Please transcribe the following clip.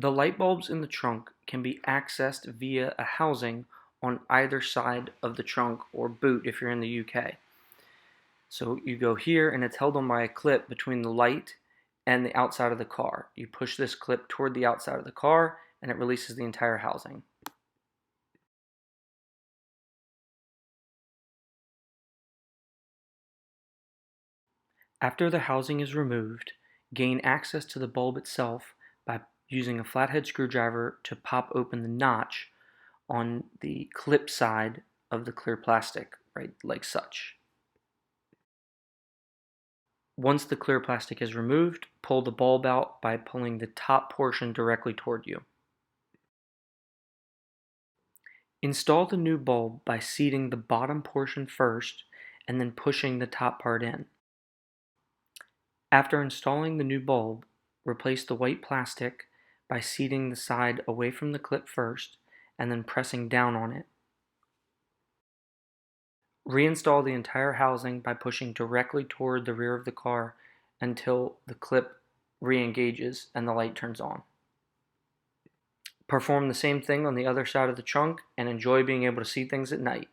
The light bulbs in the trunk can be accessed via a housing on either side of the trunk or boot if you're in the UK. So you go here and it's held on by a clip between the light and the outside of the car. You push this clip toward the outside of the car and it releases the entire housing. After the housing is removed, gain access to the bulb itself by using a flathead screwdriver to pop open the notch on the clip side of the clear plastic, right, like such. Once the clear plastic is removed, pull the bulb out by pulling the top portion directly toward you. Install the new bulb by seating the bottom portion first and then pushing the top part in. After installing the new bulb, replace the white plastic by seating the side away from the clip first and then pressing down on it. Reinstall the entire housing by pushing directly toward the rear of the car until the clip re-engages and the light turns on. Perform the same thing on the other side of the trunk and enjoy being able to see things at night.